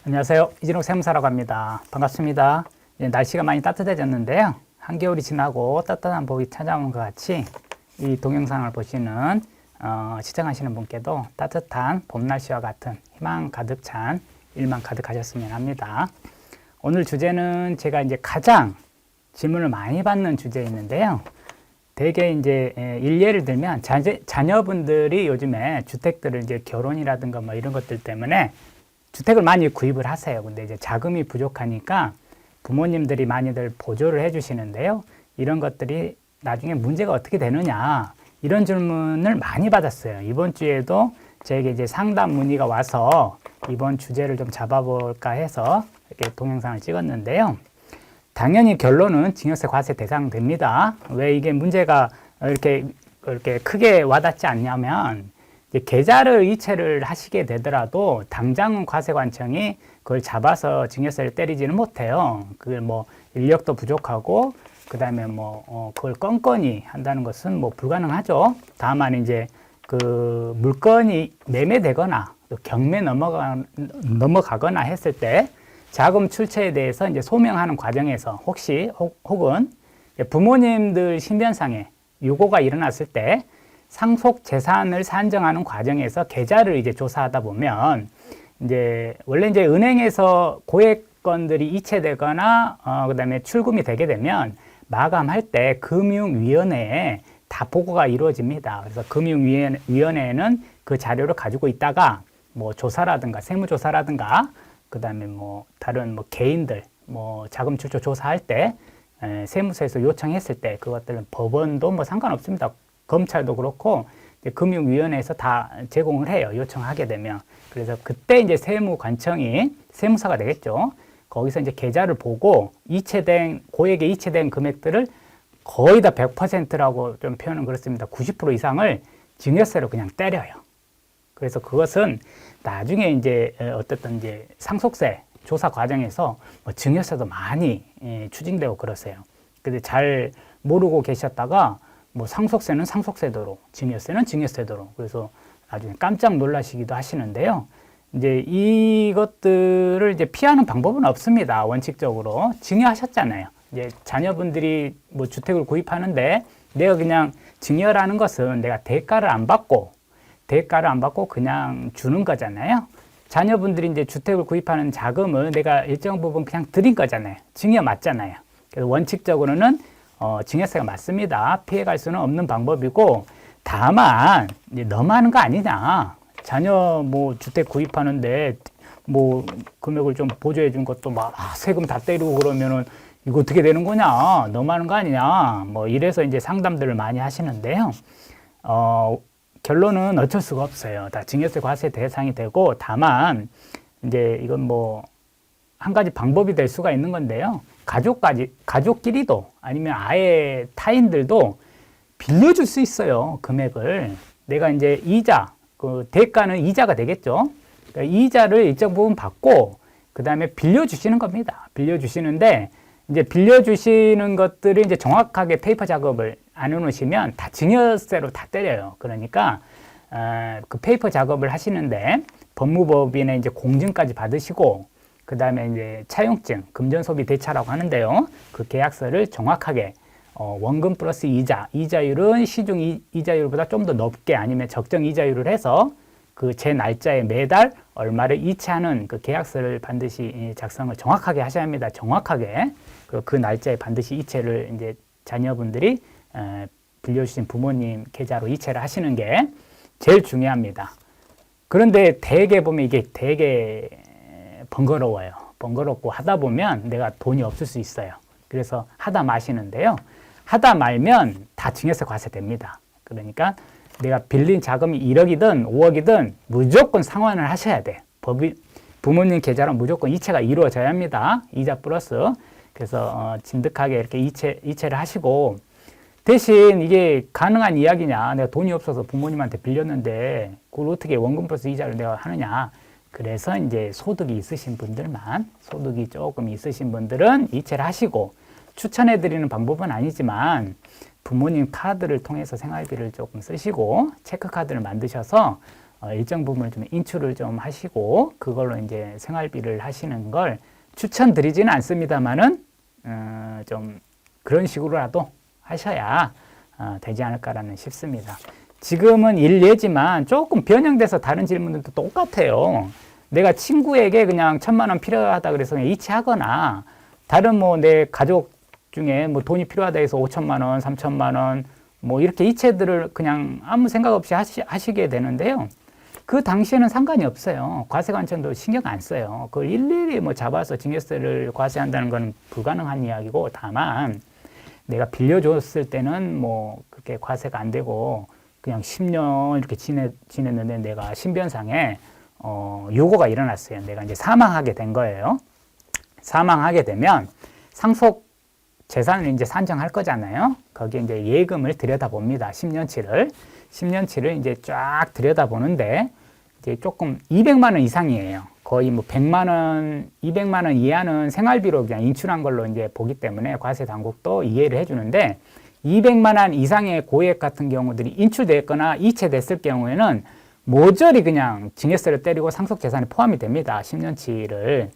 안녕하세요. 이진욱 세무사라고 합니다. 반갑습니다. 날씨가 많이 따뜻해졌는데요. 한겨울이 지나고 따뜻한 봄이 찾아오는 것 같이 이 동영상을 보시는 시청하시는 분께도 따뜻한 봄 날씨와 같은 희망 가득 찬 일만 가득하셨으면 합니다. 오늘 주제는 제가 이제 가장 질문을 많이 받는 주제에 있는데요. 대개 이제 일례를 들면 자녀분들이 요즘에 주택들을 이제 결혼이라든가 뭐 이런 것들 때문에 주택을 많이 구입을 하세요. 근데 이제 자금이 부족하니까 부모님들이 많이들 보조를 해주시는데요. 이런 것들이 나중에 문제가 어떻게 되느냐 이런 질문을 많이 받았어요. 이번 주에도 저에게 이제 상담 문의가 와서 이번 주제를 좀 잡아볼까 해서 이렇게 동영상을 찍었는데요. 당연히 결론은 증여세 과세 대상됩니다. 왜 이게 문제가 이렇게 크게 와닿지 않냐면 계좌를 이체를 하시게 되더라도 당장은 과세관청이 그걸 잡아서 증여세를 때리지는 못해요. 그걸 뭐 인력도 부족하고 그다음에 그걸 건건히 한다는 것은 불가능하죠. 다만 이제 그 물건이 매매되거나 또 경매 넘어가거나 했을 때 자금 출처에 대해서 이제 소명하는 과정에서 혹은 부모님들 신변상에 유고가 일어났을 때 상속 재산을 산정하는 과정에서 계좌를 이제 조사하다 보면 원래 이제 은행에서 고액건들이 이체되거나 그다음에 출금이 되게 되면 마감할 때 금융위원회에 다 보고가 이루어집니다. 그래서 금융위원회는 그 자료를 가지고 있다가 조사라든가 세무조사라든가 그다음에 다른 개인들 자금 출처 조사할 때 세무서에서 요청했을 때 그것들은 법원도 상관없습니다. 검찰도 그렇고 금융위원회에서 다 제공을 해요. 요청하게 되면. 그래서 그때 이제 세무관청이 세무사가 되겠죠. 거기서 이제 계좌를 보고 고액에 이체된 금액들을 거의 다 100%라고 좀 표현은 그렇습니다. 90% 이상을 증여세로 그냥 때려요. 그래서 그것은 나중에 이제 어쨌든 이제 상속세 조사 과정에서 증여세도 많이 추징되고 그러세요. 근데 잘 모르고 계셨다가 상속세는 상속세도로, 증여세는 증여세도로. 그래서 나중에 깜짝 놀라시기도 하시는데요. 이제 이것들을 이제 피하는 방법은 없습니다. 원칙적으로. 증여하셨잖아요. 이제 자녀분들이 주택을 구입하는데 내가 그냥 증여라는 것은 내가 대가를 안 받고 그냥 주는 거잖아요. 자녀분들이 이제 주택을 구입하는 자금을 내가 일정 부분 그냥 드린 거잖아요. 증여 맞잖아요. 그래서 원칙적으로는 증여세가 맞습니다. 피해갈 수는 없는 방법이고, 다만 이제 너무 하는 거 아니냐. 자녀 주택 구입하는데 금액을 좀 보조해 준 것도 세금 다 때리고 그러면은 이거 어떻게 되는 거냐. 너무 하는 거 아니냐. 이래서 이제 상담들을 많이 하시는데요. 결론은 어쩔 수가 없어요. 다 증여세 과세 대상이 되고, 다만 이제 이건 한 가지 방법이 될 수가 있는 건데요. 가족끼리도 아니면 아예 타인들도 빌려줄 수 있어요. 금액을. 내가 이제 대가는 이자가 되겠죠. 그러니까 이자를 일정 부분 받고, 그 다음에 빌려주시는 겁니다. 빌려주시는데, 이제 빌려주시는 것들이 이제 정확하게 페이퍼 작업을 안 해놓으시면 다 증여세로 다 때려요. 그러니까, 그 페이퍼 작업을 하시는데, 법무법인의 이제 공증까지 받으시고, 그 다음에 이제 차용증, 금전소비 대차라고 하는데요. 그 계약서를 정확하게 원금 플러스 이자율은 시중 이자율보다 좀 더 높게 아니면 적정 이자율을 해서 그 제 날짜에 매달 얼마를 이체하는 그 계약서를 반드시 작성을 정확하게 하셔야 합니다. 정확하게 그 날짜에 반드시 이체를 이제 자녀분들이 빌려주신 부모님 계좌로 이체를 하시는 게 제일 중요합니다. 그런데 대개 보면 이게 되게 번거로워요. 번거롭고 하다 보면 내가 돈이 없을 수 있어요. 그래서 하다 마시는데요. 하다 말면 다 증여세 과세됩니다. 그러니까 내가 빌린 자금이 1억이든 5억이든 무조건 상환을 하셔야 돼. 부모님 계좌로 무조건 이체가 이루어져야 합니다. 이자 플러스. 그래서 진득하게 이렇게 이체를 하시고, 대신 이게 가능한 이야기냐. 내가 돈이 없어서 부모님한테 빌렸는데 그걸 어떻게 원금 플러스 이자를 내가 하느냐. 그래서 이제 소득이 조금 있으신 분들은 이체를 하시고, 추천해드리는 방법은 아니지만 부모님 카드를 통해서 생활비를 조금 쓰시고 체크카드를 만드셔서 일정 부분을 좀 인출을 좀 하시고 그걸로 이제 생활비를 하시는 걸 추천드리지는 않습니다만은 좀 그런 식으로라도 하셔야 되지 않을까라는 싶습니다. 지금은 일례지만 조금 변형돼서 다른 질문들도 똑같아요. 내가 친구에게 그냥 1,000만 원 필요하다 그래서 그냥 이체하거나 다른 뭐 내 가족 중에 뭐 돈이 필요하다 해서 5천만 원, 3천만 원 뭐 이렇게 이체들을 그냥 아무 생각 없이 하시게 되는데요. 그 당시에는 상관이 없어요. 과세관청도 신경 안 써요. 그걸 일일이 뭐 잡아서 증여세를 과세한다는 건 불가능한 이야기고, 다만 내가 빌려줬을 때는 뭐 그렇게 과세가 안 되고 그냥 10년 이렇게 지냈는데 내가 신변상에 요거가 일어났어요. 내가 이제 사망하게 된 거예요. 사망하게 되면 상속 재산을 이제 산정할 거잖아요. 거기에 이제 예금을 들여다봅니다. 10년치를 이제 쫙 들여다보는데 이제 조금 200만 원 이상이에요. 거의 뭐 100만 원, 200만 원 이하는 생활비로 그냥 인출한 걸로 이제 보기 때문에 과세 당국도 이해를 해주는데 200만 원 이상의 고액 같은 경우들이 인출됐거나 이체됐을 경우에는 모조리 그냥 증여세를 때리고 상속 재산에 포함이 됩니다. 10년치를.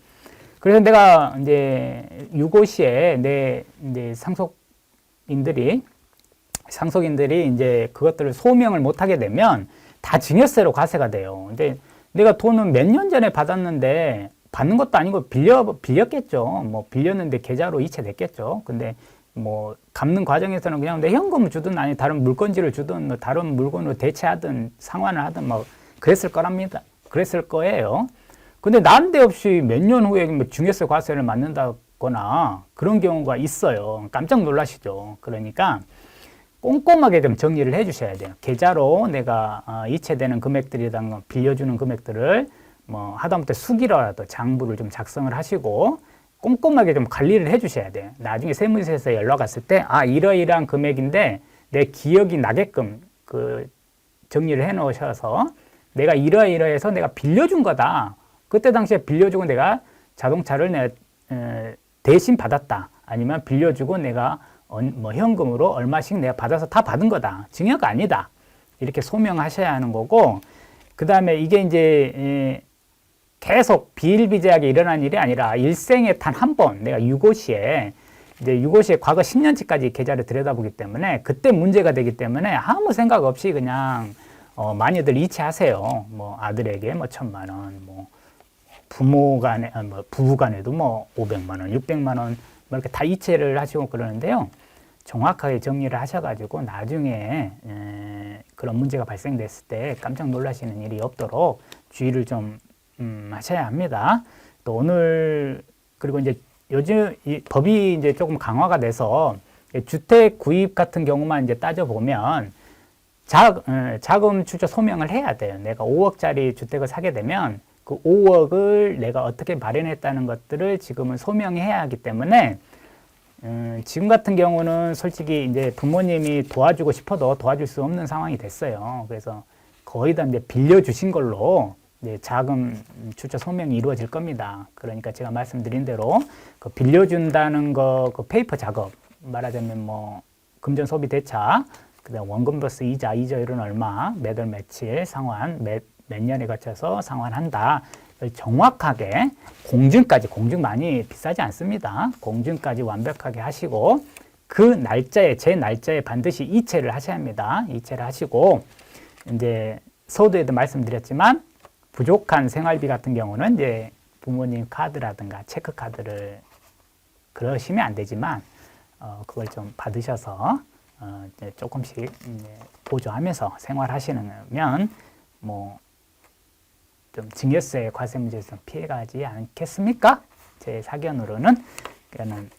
그래서 내가 이제 유고시에 내 이제 상속인들이 이제 그것들을 소명을 못 하게 되면 다 증여세로 과세가 돼요. 근데 내가 돈은 몇 년 전에 받았는데 받는 것도 아니고 빌렸겠죠. 뭐 빌렸는데 계좌로 이체됐겠죠. 근데 뭐 갚는 과정에서는 그냥 내 현금을 주든 아니 다른 물건지를 주든 뭐 다른 물건으로 대체하든 상환을 하든 뭐 그랬을 거랍니다. 그랬을 거예요. 근데 난데없이 몇 년 후에 뭐 증여세 과세를 맞는다거나 그런 경우가 있어요. 깜짝 놀라시죠. 그러니까 꼼꼼하게 좀 정리를 해 주셔야 돼요. 계좌로 내가 이체되는 금액들이랑 빌려주는 금액들을 뭐 하다못해 수기라도 장부를 좀 작성을 하시고 꼼꼼하게 좀 관리를 해 주셔야 돼요. 나중에 세무서에서 연락 왔을 때 이러이러한 금액인데 내 기억이 나게끔 그 정리를 해 놓으셔서 내가 이러이러해서 내가 빌려준 거다. 그때 당시에 빌려주고 내가 자동차를 대신 받았다. 아니면 빌려주고 내가 뭐 현금으로 얼마씩 내가 받아서 다 받은 거다. 증여가 아니다. 이렇게 소명하셔야 하는 거고, 그 다음에 이게 이제 계속 비일비재하게 일어난 일이 아니라 일생에 단 한 번 내가 유고시에 과거 10년치까지 계좌를 들여다보기 때문에 그때 문제가 되기 때문에 아무 생각 없이 그냥 많이들 이체하세요. 뭐 아들에게 뭐 1,000만 원, 뭐 부모간에 뭐 부부간에도 뭐 500만 원, 600만 원 뭐 이렇게 다 이체를 하시고 그러는데요. 정확하게 정리를 하셔가지고 나중에 그런 문제가 발생됐을 때 깜짝 놀라시는 일이 없도록 주의를 좀 하셔야 합니다. 또 오늘 그리고 이제 요즘 이 법이 이제 조금 강화가 돼서 주택 구입 같은 경우만 이제 따져보면 자금 출처 소명을 해야 돼요. 내가 5억짜리 주택을 사게 되면 그 5억을 내가 어떻게 마련했다는 것들을 지금은 소명해야 하기 때문에 지금 같은 경우는 솔직히 이제 부모님이 도와주고 싶어도 도와줄 수 없는 상황이 됐어요. 그래서 거의 다 이제 빌려주신 걸로 이제 자금 출처 소명이 이루어질 겁니다. 그러니까 제가 말씀드린 대로 그 빌려준다는 거, 그 페이퍼 작업, 말하자면 뭐 금전 소비 대차, 그다음 원금 플러스 이자, 이자율은 얼마, 몇 월 며칠 상환, 몇 년에 거쳐서 상환한다. 정확하게 공증 많이 비싸지 않습니다. 공증까지 완벽하게 하시고 그 날짜에 제 날짜에 반드시 이체를 하셔야 합니다. 이체를 하시고 이제 서두에도 말씀드렸지만 부족한 생활비 같은 경우는 이제 부모님 카드라든가 체크 카드를 그러시면 안 되지만 그걸 좀 받으셔서 이제 조금씩 이제 보조하면서 생활하시면 뭐 좀 증여세 과세 문제에서 피해가지 않겠습니까? 제 사견으로는 그러니까는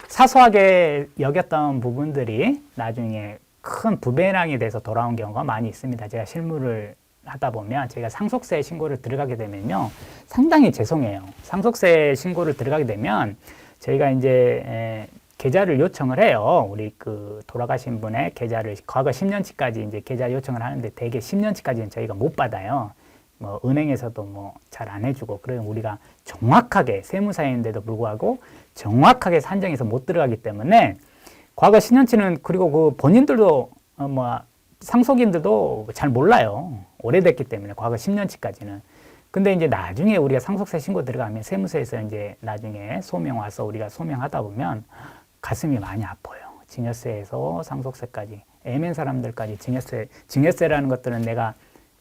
사소하게 여겼던 부분들이 나중에 큰 부배랑이 돼서 돌아온 경우가 많이 있습니다. 제가 실무를 하다 보면 제가 상속세 신고를 들어가게 되면요 상당히 죄송해요. 상속세 신고를 들어가게 되면 저희가 이제 계좌를 요청을 해요. 우리 그 돌아가신 분의 계좌를 과거 10년치까지 이제 계좌 요청을 하는데 대개 10년치까지는 저희가 못 받아요. 뭐 은행에서도 뭐 잘 안 해주고 그래서 우리가 정확하게 세무사인데도 불구하고 정확하게 산정해서 못 들어가기 때문에 과거 10년치는 그리고 그 본인들도 뭐 상속인들도 잘 몰라요. 오래됐기 때문에 과거 10년치까지는. 근데 이제 나중에 우리가 상속세 신고 들어가면 세무서에서 이제 나중에 소명 와서 우리가 소명하다 보면 가슴이 많이 아파요. 증여세에서 상속세까지 애매한 사람들까지 증여세라는 것들은 내가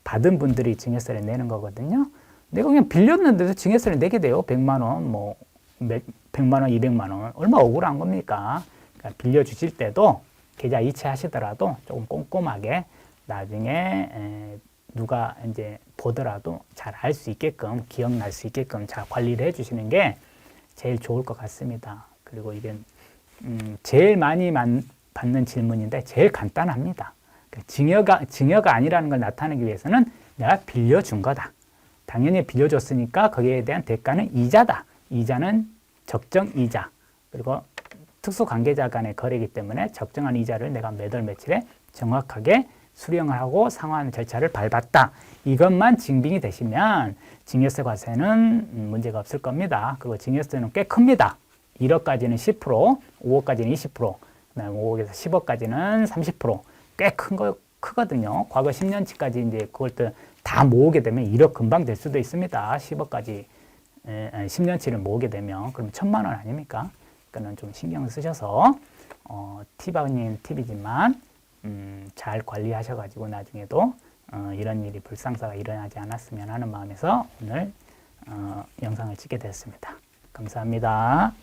받은 분들이 증여세를 내는 거거든요. 내가 그냥 빌렸는데도 증여세를 내게 돼요. 100만 원, 뭐 100만 원, 200만 원. 얼마 억울한 겁니까? 그러니까 빌려주실 때도 계좌 이체하시더라도 조금 꼼꼼하게 나중에 누가 이제 보더라도 잘 알 수 있게끔, 기억날 수 있게끔 잘 관리를 해주시는 게 제일 좋을 것 같습니다. 그리고 이게 제일 많이 받는 질문인데 제일 간단합니다. 증여가 아니라는 걸 나타내기 위해서는 내가 빌려준 거다. 당연히 빌려줬으니까 거기에 대한 대가는 이자다. 이자는 적정 이자. 그리고 특수관계자 간의 거래이기 때문에 적정한 이자를 내가 몇 월 며칠에 정확하게 수령을 하고 상환 절차를 밟았다. 이것만 증빙이 되시면 증여세 과세는 문제가 없을 겁니다. 그리고 증여세는 꽤 큽니다. 1억까지는 10%, 5억까지는 20%, 그다음에 5억에서 10억까지는 30%. 꽤 크거든요. 과거 10년치까지 이제 그걸 또 다 모으게 되면 1억 금방 될 수도 있습니다. 10억까지 10년치를 모으게 되면 그럼 1,000만 원 아닙니까? 그거는 좀 신경을 쓰셔서 팁아닌 팁이지만 잘 관리하셔가지고 나중에도 이런 일이 불상사가 일어나지 않았으면 하는 마음에서 오늘 영상을 찍게 됐습니다. 감사합니다.